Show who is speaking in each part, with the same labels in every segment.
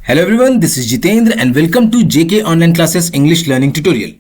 Speaker 1: Hello everyone, this is Jitendra and welcome to JK Online Classes English Learning Tutorial.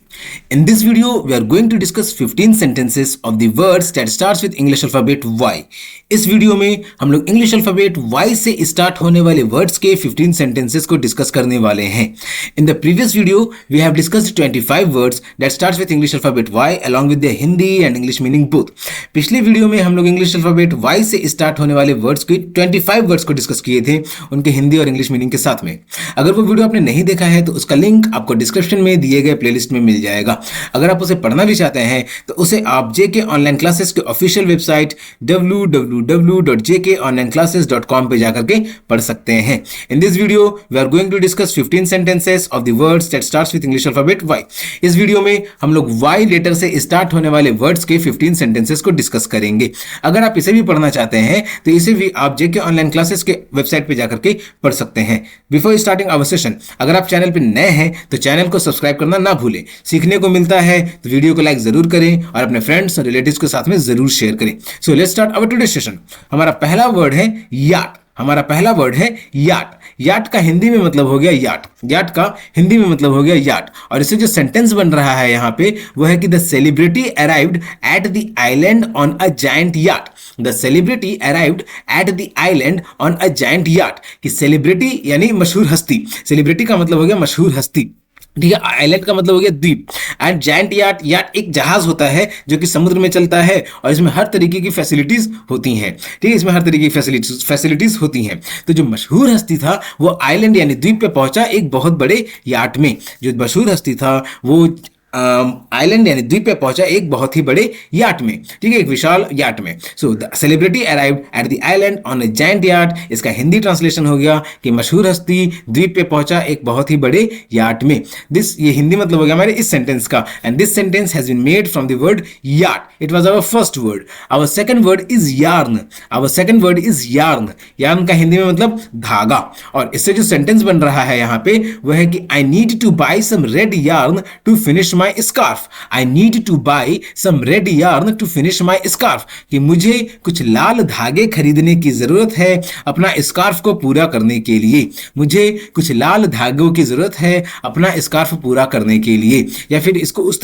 Speaker 1: In this video, we are going to discuss 15 sentences of the words that starts with English alphabet Y. इस वीडियो में हम लोग English alphabet Y से start होने वाले words के 15 sentences को डिस्कस करने वाले हैं. In the previous video, we have discussed 25 words that starts with English alphabet Y along with their Hindi and English meaning both. पिछले वीडियो में हम लोग इंग्लिश अल्फाबेट Y से स्टार्ट होने वाले वर्ड्स के 25 वर्ड्स को डिस्कस किए थे उनके हिंदी और इंग्लिश मीनिंग के साथ में. अगर वो वीडियो आपने नहीं देखा है तो उसका लिंक आपको डिस्क्रिप्शन में दिए गए प्लेलिस्ट में मिल जाएगा. अगर आप उसे पढ़ना भी चाहते हैं तो उसे आप जेके ऑनलाइन क्लासेस के ऑफिशियल वेबसाइट www.jkonlineclasses.com पे जाकर के पढ़ सकते हैं. In this video we are going to discuss 15 sentences of the words that starts with English alphabet Y. इस वीडियो में हम लोग Y लेटर से स्टार्ट होने वाले वर्ड्स के 15 सेंटेंसेस को डिस्कस करेंगे. अगर आप इसे भी पढ़ना चाहते हैं तो इसे भी आप जेके ऑनलाइन क्लासेस के वेबसाइट पे जाकर के पढ़ सकते हैं. बिफोर स्टार्टिंग आवर सेशन, अगर आप चैनल पे नए हैं तो चैनल को सब्सक्राइब करना ना भूलें. सीखने को मिलता है तो वीडियो को लाइक जरूर करें और अपने फ्रेंड्स और रिलेटिव्स के साथ में जरूर शेयर करें. So let's start our today session. हमारा पहला वर्ड है याट. हमारा पहला वर्ड है याट. याट का हिंदी में मतलब हो गया याट. याट का हिंदी में मतलब हो गया याट. और इससे जो सेंटेंस बन रहा है यहाँ पे वो है कि the celebrity arrived at the island on a giant yacht. The celebrity arrived at the island on a giant yacht. कि सेलिब्रिटी यानी मशहूर हस्ती. सेलिब्रिटी का मतलब हो गया मशहूर हस्ती. ठीक है. आइलैंड का मतलब हो गया द्वीप. एंड जायंट याट, याट एक जहाज होता है जो कि समुद्र में चलता है और इसमें हर तरीके की फैसिलिटीज होती हैं. ठीक है, इसमें हर तरीके की फैसिलिटीज होती हैं. तो जो मशहूर हस्ती था वो आइलैंड यानी द्वीप पे पहुंचा एक बहुत बड़े याट में. जो मशहूर हस्ती था वो आइलैंड यानी द्वीप पे पहुंचा एक बहुत ही बड़े याट में. ठीक है, एक विशाल याट में. So the celebrity arrived at the island on a giant yacht. इसका हिंदी ट्रांसलेशन हो गया कि मशहूर हस्ती द्वीप पे पहुंचा एक बहुत ही बड़े याट में. ये हिंदी मतलब हो गया हमारे इस सेंटेंस का. And this sentence has been made from the word yacht. It was our first word. Our second word is yarn. Our second word is yarn. Yarn का हिंदी में मतलब धागा. और इससे जो सेंटेंस बन रहा है यहाँ पे वो है कि I need to buy some red yarn to finish my scarf. I need to buy some red yarn to finish my scarf. कि मुझे कुछ लाल धागे खरीदने की जरूरत है अपना स्कार्फ को पूरा करने के लिए. मुझे कुछ लाल धागों की जरूरत है अपना स्कार्फ पूरा करने के लिए. या फिर इसको इस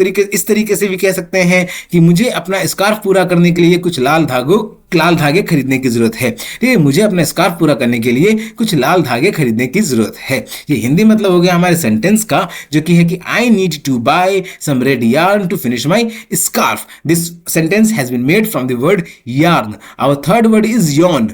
Speaker 1: तरीके से भी कह सकते हैं कि मुझे अपना स्कार्फ पूरा करने के लिए कुछ लाल धागे खरीदने की जरूरत है. ठीक है, मुझे अपना स्कार्फ पूरा करने के लिए कुछ लाल धागे खरीदने की जरूरत है. ये हिंदी मतलब हो गया हमारे सेंटेंस का जो कि है कि I need to buy some red yarn to finish my scarf. This sentence has been made from the word yarn. Our third word is yawn.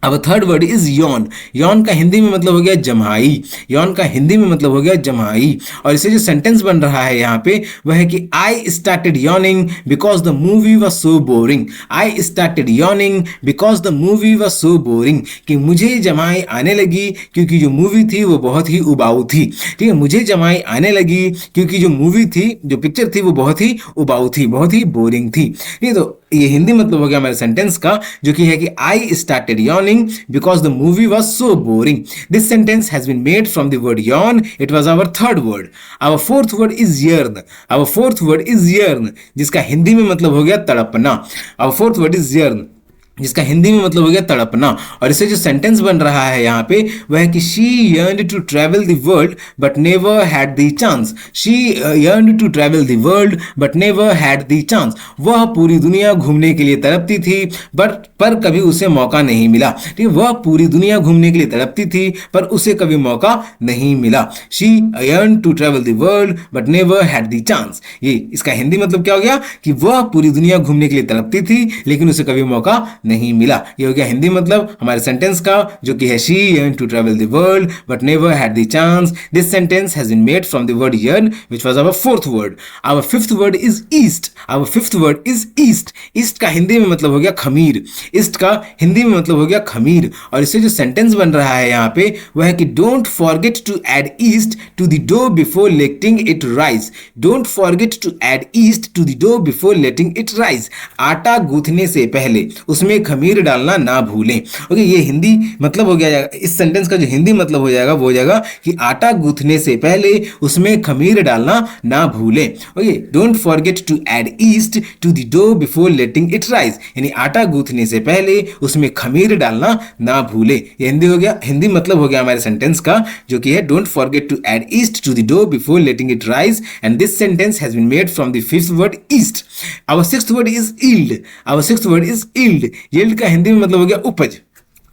Speaker 1: अब third word is yawn. Yawn का हिंदी में मतलब हो गया जम्हाई. यॉन का हिंदी में मतलब हो गया जम्हाई. और इसे जो सेंटेंस बन रहा है यहाँ पे वह है कि I started yawning because the movie was so boring. I started yawning because the movie was so boring. कि मुझे जमाई आने लगी क्योंकि जो मूवी थी वो बहुत ही उबाऊ थी. ठीक है, मुझे जमाई आने लगी क्योंकि जो मूवी थी, जो पिक्चर थी वो बहुत ही उबाऊ थी, बहुत ही बोरिंग थी. ठीक है, तो ये हिंदी मतलब हो गया हमारे सेंटेंस का जो कि है कि I started yawning because the movie was so boring. This sentence has been made from the word yawn. It was our third word. Our fourth word is yearn. Our fourth word is yearn, जिसका हिंदी में मतलब हो गया तड़पना. Our fourth word is yearn, जिसका हिंदी में मतलब हो गया तड़पना. और इससे जो सेंटेंस बन रहा है यहाँ पे वह है कि she yearned to travel the world but never had the chance. She yearned to travel the world but never had the chance. वह पूरी दुनिया घूमने के लिए तड़पती थी पर कभी उसे मौका नहीं मिला. ठीक है, वह पूरी दुनिया घूमने के लिए तड़पती थी पर उसे कभी मौका नहीं मिला. She yearned to travel the world but never had the chance. ये इसका हिंदी मतलब क्या हो गया कि वह पूरी दुनिया घूमने के लिए तड़पती थी लेकिन उसे कभी मौका नहीं मिला. ये हो गया हिंदी मतलब हमारे सेंटेंस का जो कि है she yearned to travel the world but never had the chance. This sentence has been made from the word yearn which was our fourth word. Our fifth word is east. Our fifth word is east. East का हिंदी में मतलब हो गया खमीर. East का हिंदी में मतलब हो गया खमीर. और इससे जो सेंटेंस बन रहा है यहाँ पे वह है कि don't forget to add yeast to the dough before letting it rise. Don't forget to add yeast to the dough before letting it rise. आटा गूंथने से पहले उसमें उसमें खमीर डालना ना भूलें। ओके, ये हिंदी मतलब हो गया, इस सेंटेंस का जो हिंदी मतलब हो जाएगा वो हो जाएगा कि आटा गूंथने से पहले उसमें खमीर डालना ना भूलें। Okay, don't forget to add yeast to the dough before letting it rise, यानी आटा गूंथने से पहले उसमें खमीर डालना ना भूलें। ये हिंदी हो गया, हिंदी मतलब हो गया हमारे सेंटेंस का, जो कि है don't forget to add yeast to the dough before letting it rise, and this sentence has been made from the fifth word yeast. Our sixth word is yield. Our sixth word is yield. Yield का हिंदी में मतलब हो गया उपज।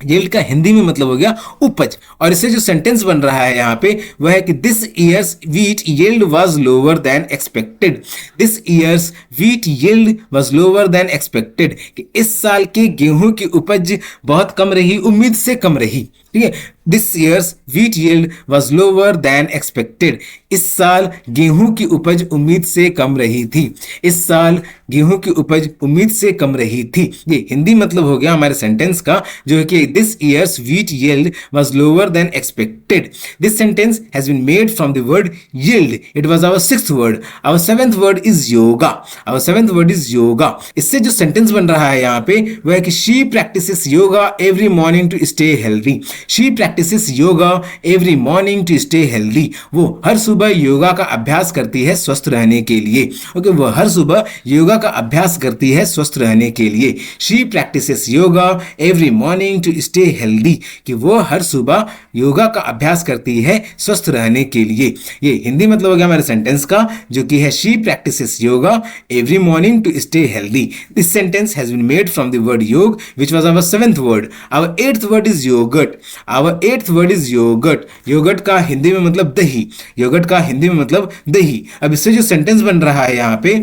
Speaker 1: Yield का हिंदी में मतलब हो गया उपज। और इससे जो सेंटेंस बन रहा है यहाँ पे वह है कि this year's wheat yield was lower than expected. This year's wheat yield was lower than expected, कि इस साल के गेहूं की उपज बहुत कम रही, उम्मीद से कम रही। ठीक है, this year's wheat yield was lower than expected. इस साल गेहूं की उपज उम्मीद से कम रही थी। इस साल गेहूं की उपज उम्मीद से कम रही थी। ये हिंदी मतलब हो गया हमारे सेंटेंस का, जो है कि this year's wheat yield was lower than expected. This sentence has been made from the word yield. It was our sixth word. Our seventh word is yoga. Our seventh word is yoga. इससे जो sentence बन रहा है यहाँ पे वह है कि she practises yoga every morning to stay healthy. She practises yoga every morning to stay healthy. वो हर सुबह योगा का अभ्यास करती है स्वस्थ रहने के लिए। ओके, वो हर सुबह योगा का अभ्यास करती है स्वस्थ रहने के लिए। She practises yoga every morning to stay healthy, कि वो हर सुबह योगा का अभ्यास करती है स्वस्थ रहने के लिए। ये हिंदी मतलब हो गया हमारे सेंटेंस का, जो कि है she practises yoga every morning to stay healthy. This sentence has been made from the word yoga, which was our seventh word. Our eighth word is yogurt. Our eighth word is yogurt. Yogurt का हिंदी में मतलब दही। Yogurt का हिंदी में मतलब दही। अब इससे जो सेंटेंस बन रहा है यहाँ पे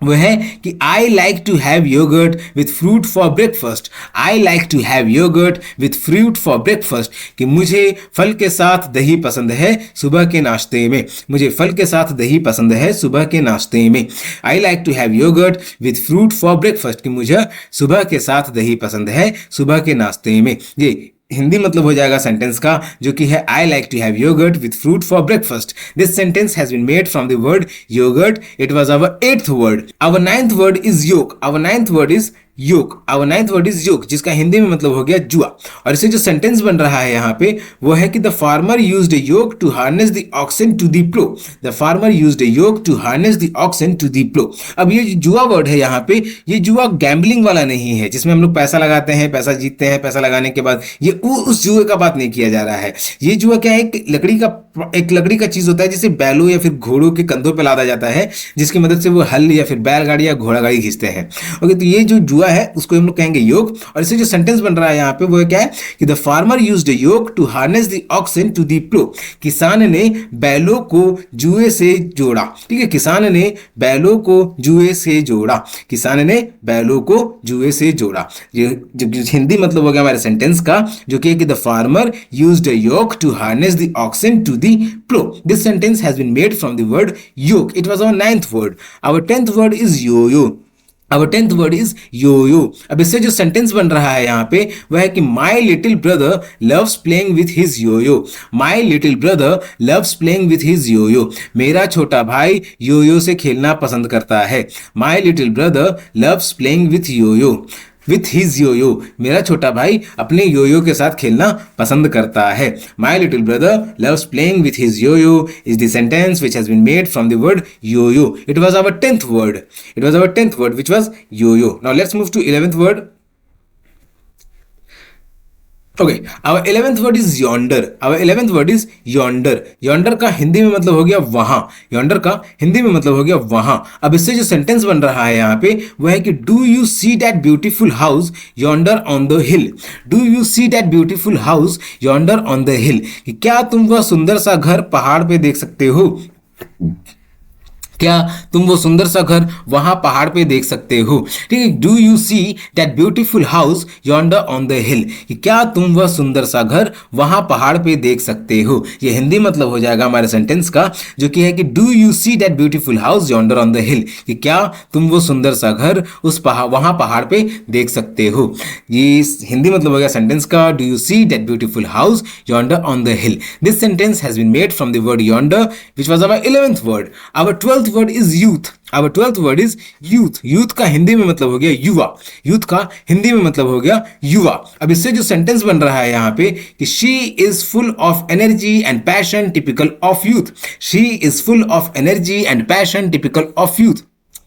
Speaker 1: वो है कि I like to have yogurt with fruit for breakfast. I like to have yogurt with fruit for breakfast, कि मुझे फल के साथ दही पसंद है सुबह के नाश्ते में। मुझे फल के साथ दही पसंद है सुबह के नाश्ते में। I like to have yogurt with fruit for breakfast, कि मुझे सुबह के साथ दही पसंद है सुबह के नाश्ते में। ये हिंदी मतलब हो जाएगा सेंटेंस का, जो कि है I like to have yogurt with fruit for breakfast. This sentence has been made from the word yogurt. It was our eighth word. Our ninth word is yolk. Our ninth word is yolk. Our ninth word is yolk, जिसका हिंदी में मतलब हो गया जुआ। और इसे जो sentence बन रहा है यहाँ पे वो है कि the farmer used a yoke to harness the oxen to the plough. The farmer used a yoke to harness the oxen to the plough. अब ये जुआ वर्ड है यहाँ पे, ये जुआ गैम्बलिंग वाला नहीं है जिसमें हम लोग पैसा लगाते हैं, पैसा जीतते हैं, पैसा लगाने के बाद ये उस जुए का बात नहीं किया जा रहा है। ये जुआ क्या है, एक लकड़ी का चीज होता है जिसे बैलों या फिर घोड़ों के कंधों पे लादा जाता है, जिसकी मदद से वो हल या फिर बैलगाड़ी या घोड़ा गाड़ी खींचते हैं। ओके, तो ये जो जुआ है उसको हम लोग कहेंगे योग। और इसे जो सेंटेंस बन रहा है यहाँ पे वो क्या है कि the farmer used a yoke to harness the oxen to the plough. किसान ने बैलों को जुए से जोड़ा। ठीक है, किसान ने बैलों को जुए से जोड़ा। किसान ने बैलों को जुए से जोड़ा। ये जो हिंदी मतलब हो गया हमारे सेंटेंस का, जो कि the farmer used a yoke to harness the oxen to the plough. This sentence has been made from the word yoke. It was our ninth word. Our tenth word is yo-yo. Our tenth word is yo-yo। अब इससे जो sentence बन रहा है यहाँ पे वह है कि my little brother loves playing with his yo-yo। My little brother loves playing with his yo-yo। मेरा छोटा भाई यो-यो से खेलना पसंद करता है। My little brother loves playing with yo-yo। With his yoyo, मेरा छोटा भाई अपने योयो के साथ खेलना पसंद करता है। My little brother loves playing with his yoyo is the sentence which has been made from the word yoyo. It was our tenth word. It was our tenth word which was yoyo. Now let's move to 11th word. Okay, our 11th word is yonder. Our 11th word is yonder. Yonder का हिंदी में मतलब हो गया वहां। Yonder का हिंदी में मतलब हो गया वहां। अब इससे जो सेंटेंस बन रहा है यहाँ पे वह है कि do you see that beautiful house yonder on the hill. Do you see that beautiful house yonder on the हिल, कि क्या तुम वह सुंदर सा घर पहाड़ पे देख सकते हो। क्या तुम वो सुंदर सा घर वहां पहाड़ पे देख सकते हो। ठीक है, do you see that beautiful house yonder on the हिल, कि क्या तुम वह सुंदर सा घर वहां पहाड़ पे देख सकते हो। ये हिंदी मतलब हो जाएगा हमारे सेंटेंस का, जो कि है कि do you see that beautiful house yonder on the हिल, कि क्या तुम वो सुंदर सा घर वहां पहाड़ पे देख सकते हो। ये हिंदी मतलब हो गया सेंटेंस का, do you see that beautiful house yonder on the hill. This sentence has been made from the word yonder which was our 11th word. Our 12th word is youth. Our 12th word is youth. Youth का हिंदी में मतलब हो गया युवा। Youth का हिंदी में मतलब हो गया युवा। अब इससे जो सेंटेंस बन रहा है यहाँ पे कि she is full of energy and passion typical of youth. She is full of energy and passion typical of youth.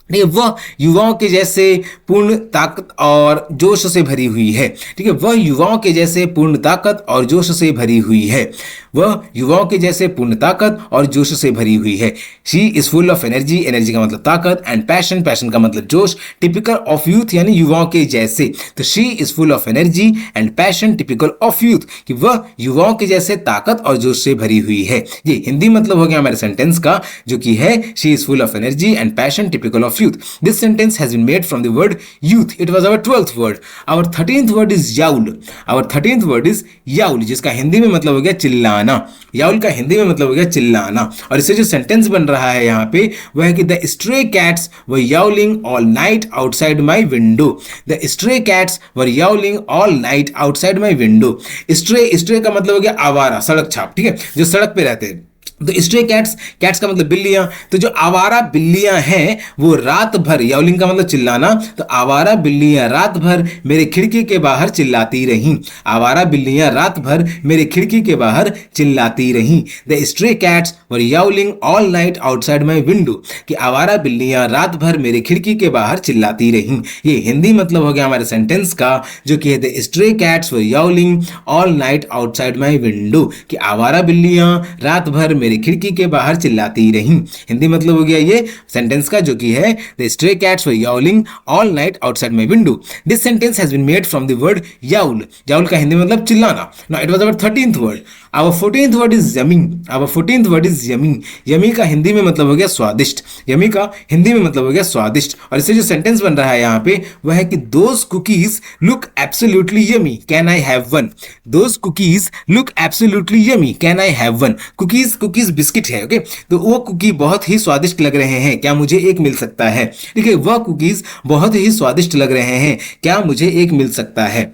Speaker 1: ठीक है, वह युवाओं के जैसे पूर्ण ताकत और जोश से भरी हुई है। ठीक है, वह युवाओं के जैसे पूर्ण ताकत और जोश से भरी हुई है। वह युवाओं के जैसे पूर्ण ताकत और जोश से भरी हुई है। She is full of energy, energy का मतलब ताकत, एंड पैशन, पैशन का मतलब जोश, टिपिकल ऑफ यूथ यानी युवाओं के जैसे। तो she is full of energy and passion typical of youth, कि वह युवाओं के जैसे ताकत और जोश से भरी हुई है। ये हिंदी मतलब हो गया हमारे सेंटेंस का, जो कि है she is full of energy and passion typical of youth. This sentence has been made from the word youth. It was our 12th word. Our 13th word is yaul. Our 13th word is yaul, जिसका हिंदी में मतलब हो गया चिल्लाना। याउल का हिंदी में मतलब हो गया चिल्लाना। और इससे जो सेंटेंस बन रहा है यहाँ पे वह है कि the stray cats were yowling all night outside my window. The stray cats were yowling all night outside my window. Stray का मतलब हो गया आवारा, सड़क छाप। ठीक है, जो सड़क पे रहते हैं। तो स्ट्रे कैट्स, कैट्स का मतलब बिल्लियां, तो जो आवारा बिल्लियां हैं वो रात भर, याउलिंग का मतलब चिल्लाना, तो आवारा बिल्लियां रात भर मेरे खिड़की के बाहर चिल्लाती रहीं। आवारा बिल्लियां रात भर मेरे खिड़की के बाहर चिल्लाती रहीं। The stray cats were yowling all night outside my window, कि आवारा बिल्लियां रात भर मेरे खिड़की के बाहर चिल्लाती रहीं। ये हिंदी मतलब हो गया हमारे सेंटेंस का, जो कि है the stray cats were yowling all night outside my window, कि आवारा बिल्लियां रात भर मेरे खिड़की के बाहर चिल्लाती रहीं। हिंदी मतलब हो गया ये सेंटेंस का, जो कि है the stray cats were yowling all night outside my window. This sentence has been made from the word yowl. Yowl का हिंदी मतलब चिल्लाना। Now it was our 13th word. Our 14th word is yummy. Our 14th word is yummy. Yummy का हिंदी में मतलब हो गया स्वादिष्ट। Yummy का हिंदी में मतलब हो गया स्वादिष्ट। और इससे जो सेंटेंस बन रहा है यहाँ पे वह है कि those cookies look absolutely yummy, can I have one. Those cookies look absolutely yummy, can I have one. Cookies biscuit है, ओके, तो वो कुकी बहुत ही स्वादिष्ट लग रहे हैं, क्या मुझे एक मिल सकता है। ठीक है, वह कुकीज बहुत ही स्वादिष्ट लग रहे हैं, क्या मुझे एक मिल सकता है।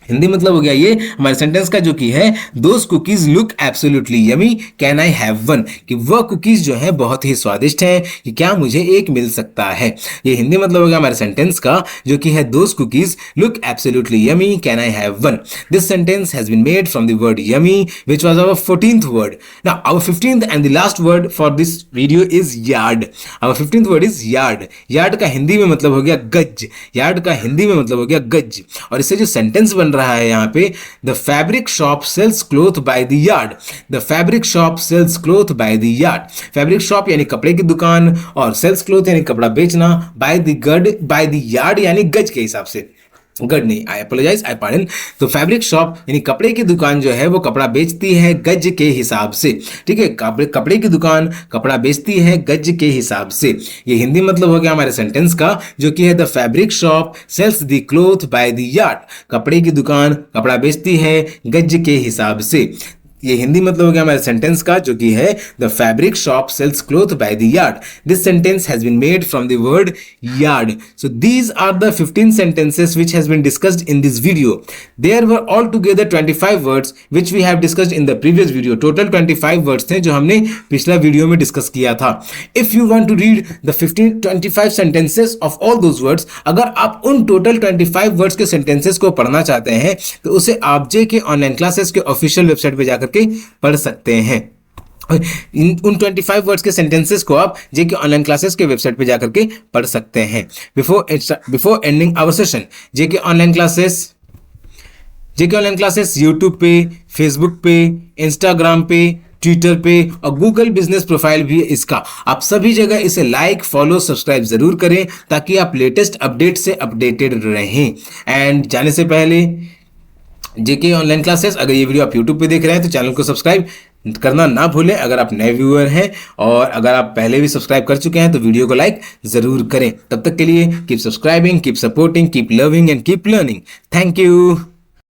Speaker 1: हिंदी मतलब हो गया ये हमारे सेंटेंस का, जो कि है those cookies look absolutely yummy, can I have one, कि वह कुकीज जो है बहुत ही स्वादिष्ट हैं, कि क्या मुझे एक मिल सकता है। ये हिंदी मतलब हो गया हमारे सेंटेंस का, जो कि है those cookies look absolutely yummy, can I have one. This sentence has been made from the word yummy, which was our 14th word. Now our 15th and the last word for this video is yard. Our 15th word is yard. Yard का हिंदी में मतलब हो गया गज। Yard का हिंदी में मतलब हो गया गज। और इससे जो सेंटेंस बन रहा है यहाँ पे, the fabric shop sells cloth by the yard. The fabric shop sells cloth by the yard. Fabric shop यानी कपड़े की दुकान, और सेल्स क्लोथ यानी कपड़ा बेचना, बाय द यार्ड यानी गज के हिसाब से। गड नहीं, आई अपोलोजाइज, आई पार्डन। तो फैब्रिक शॉप यानी कपड़े की दुकान जो है वो कपड़ा बेचती है गज के हिसाब से। ठीक है, कपड़े की दुकान कपड़ा बेचती है गज के हिसाब से। ये हिंदी मतलब हो गया हमारे सेंटेंस का, जो कि है the fabric shop sells the cloth by the yard. कपड़े की दुकान कपड़ा बेचती है गज के हिसाब से। ये हिंदी मतलब हो गया हमारे सेंटेंस का, जो कि है the fabric shop sells cloth by the yard. This sentence has been made from the word yard. So these are the 15 sentences which has been discussed in this video. There were altogether 25 words which we have discussed in the previous video. Total 25 words थे जो हमने पिछला video में discuss किया था। If you want to read the 25 sentences of all those words, अगर आप उन टोटल 25 वर्ड्स के सेंटेंसेस को पढ़ना चाहते हैं तो उसे आप JK ऑनलाइन क्लासेस के ऑफिशियल वेबसाइट पे जाकर के पढ़ सकते हैं। उन 25 वर्ड्स के सेंटेंसेस को आप JK ऑनलाइन क्लासेस के वेबसाइट पे जाकर के पढ़ सकते हैं। Before ending our session, JK online classes YouTube पे, फेसबुक पे, इंस्टाग्राम पे, ट्विटर पे और गूगल बिजनेस प्रोफाइल भी है इसका। आप सभी जगह इसे लाइक, फॉलो, सब्सक्राइब जरूर करें ताकि आप लेटेस्ट अपडेट से अपडेटेड रहें। एंड जाने से पहले JK ऑनलाइन क्लासेस, अगर ये वीडियो आप यूट्यूब पे देख रहे हैं तो चैनल को सब्सक्राइब करना ना भूलें अगर आप नए व्यूअर हैं, और अगर आप पहले भी सब्सक्राइब कर चुके हैं तो वीडियो को लाइक जरूर करें। तब तक के लिए keep subscribing, keep supporting, keep loving and keep learning. Thank you.